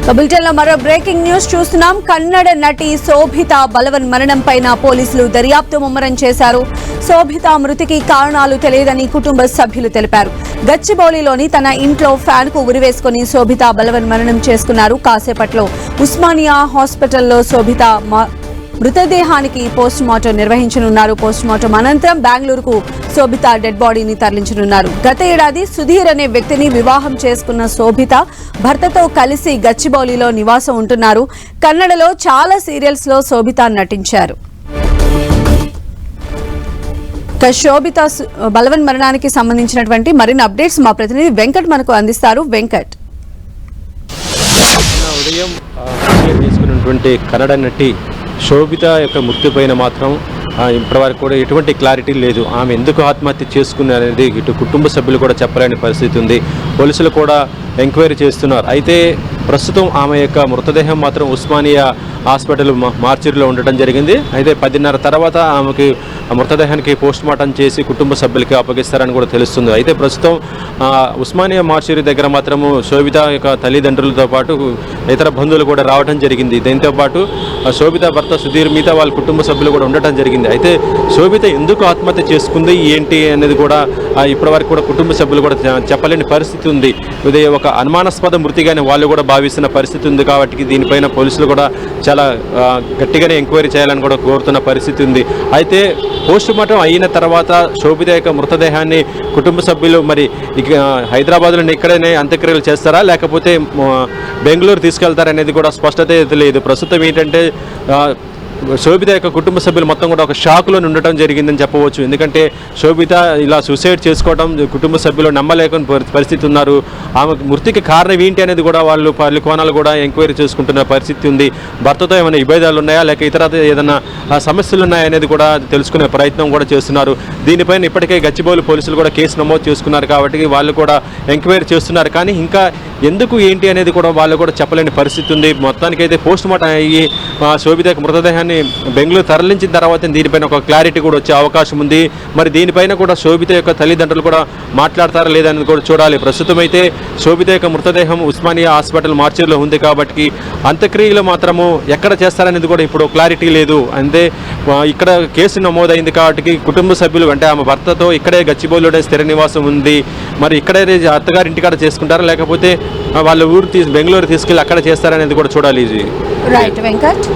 బులెటిన్లో మరో breaking news చూస్తున్నాం. కన్నడ నటి శోభిత బలవన్ మరణంపైన పోలీసులు దర్యాప్తు ముమ్మరం చేశారు. శోభిత మృతికి కారణాలు తెలియదని కుటుంబ సభ్యులు తెలిపారు. గచ్చిబౌలిలోని తన ఇంట్లో ఫ్యాన్ కు ఉరివేసుకుని శోభిత బలవన్ మరణం చేసుకున్నారు. కాసేపట్లో ఉస్మానియా హాస్పిటల్లో శోభిత మృతదేహానికి పోస్టుమార్టం నిర్వహించనున్నారు. పోస్టుమార్టం అనంతరం బెంగళూరుకు శోభిత డెడ్ బాడీని తరలించనున్నారు. గత ఏడాది సుధీర్ అనే వ్యక్తిని వివాహం చేసుకున్న శోభిత భర్తతో కలిసి గచ్చిబౌలిలో నివాసం ఉంటున్నారు. కన్నడలో చాలా సీరియల్స్ లో శోభిత నటించారు. శోభిత బలవన్ మరణానికి సంబంధించినటువంటి మరిన్ని అప్డేట్స్ మా ప్రతినిధి వెంకట్ మనకు అందిస్తారు. వెంకట్, ఉదయం తీసుకున్నటువంటి కన్నడ నటి శోభిత యొక్క మృతిపైన మాత్రం ఇప్పటివరకు కూడా ఎటువంటి క్లారిటీ లేదు. ఆమె ఎందుకు ఆత్మహత్య చేసుకున్నారనేది ఇటు కుటుంబ సభ్యులు కూడా చెప్పలేని పరిస్థితి ఉంది. పోలీసులు కూడా ఎంక్వైరీ చేస్తున్నారు. అయితే ప్రస్తుతం ఆమె యొక్క మృతదేహం మాత్రం ఉస్మానియా హాస్పిటల్ మార్చిలో ఉండటం జరిగింది. అయితే 10:30 తర్వాత ఆమెకి మృతదేహానికి పోస్టుమార్టం చేసి కుటుంబ సభ్యులకి అప్పగిస్తారని కూడా తెలుస్తుంది. అయితే ప్రస్తుతం ఉస్మానియా మార్చిరి దగ్గర మాత్రము శోభిత యొక్క తల్లిదండ్రులతో పాటు ఇతర బంధువులు కూడా రావడం జరిగింది. దీంతో పాటు శోభిత భర్త సుధీర్ మిగతా వాళ్ళ కుటుంబ సభ్యులు కూడా ఉండటం జరిగింది. అయితే శోభిత ఎందుకు ఆత్మహత్య చేసుకుంది ఏంటి అనేది కూడా ఇప్పటివరకు కూడా కుటుంబ సభ్యులు కూడా చెప్పలేని పరిస్థితి ఉంది. ఇది ఒక అనుమానాస్పద మృతిగానే వాళ్ళు కూడా భావిస్తున్న పరిస్థితి ఉంది. కాబట్టి దీనిపైన పోలీసులు కూడా చాలా గట్టిగానే ఎంక్వైరీ చేయాలని కూడా కోరుతున్న పరిస్థితి ఉంది. అయితే పోస్టుమార్టం అయిన తర్వాత శోభిత యొక్క మృతదేహాన్ని కుటుంబ సభ్యులు మరి హైదరాబాద్లో ఇక్కడనే అంత్యక్రియలు చేస్తారా లేకపోతే బెంగళూరు తీసుకెళ్తారనేది కూడా స్పష్టత లేదు. ప్రస్తుతం ఏంటంటే శోభిత యొక్క కుటుంబ సభ్యులు మొత్తం కూడా ఒక షాక్లో ఉండటం జరిగిందని చెప్పవచ్చు. ఎందుకంటే శోభిత ఇలా సూసైడ్ చేసుకోవడం కుటుంబ సభ్యులు నమ్మలేని పరిస్థితి ఉన్నారు. ఆమె మృతికి కారణం ఏంటి అనేది కూడా వాళ్ళు పలు కోణాలు కూడా ఎంక్వైరీ చేసుకుంటున్న పరిస్థితి ఉంది. భర్తతో ఏమైనా విభేదాలు ఉన్నాయా లేక ఇతర ఏదైనా సమస్యలు ఉన్నాయా అనేది కూడా తెలుసుకునే ప్రయత్నం కూడా చేస్తున్నారు. దీనిపైన ఇప్పటికే గచ్చిబౌలి పోలీసులు కూడా కేసు నమోదు చేసుకున్నారు. కాబట్టి వాళ్ళు కూడా ఎంక్వైరీ చేస్తున్నారు. కానీ ఇంకా ఎందుకు ఏంటి అనేది కూడా వాళ్ళు కూడా చెప్పలేని పరిస్థితి ఉంది. మొత్తానికైతే పోస్టుమార్టం అయ్యి శోభిత యొక్క మృతదేహాన్ని బెంగళూరు తరలించిన తర్వాత దీనిపైన ఒక క్లారిటీ కూడా వచ్చే అవకాశం ఉంది. మరి దీనిపైన కూడా శోభిత యొక్క తల్లిదండ్రులు కూడా మాట్లాడతారా లేదని కూడా చూడాలి. ప్రస్తుతం అయితే శోభిత యొక్క మృతదేహం ఉస్మానియా హాస్పిటల్ మార్చిలో ఉంది. కాబట్టి అంత్యక్రియలు మాత్రము ఎక్కడ చేస్తారనేది కూడా ఇప్పుడు క్లారిటీ లేదు. అంటే ఇక్కడ కేసు నమోదైంది కాబట్టి కుటుంబ సభ్యులు అంటే ఆమె భర్తతో ఇక్కడే గచ్చిబౌలిలోనే స్థిర నివాసం ఉంది. మరి ఇక్కడే అత్తగారింటికాడ చేసుకుంటారా లేకపోతే వాళ్ళ ఊరు బెంగళూరు తీసుకెళ్ళి అక్కడ చేస్తారనేది కూడా చూడాలి. రైట్ వెంకట్.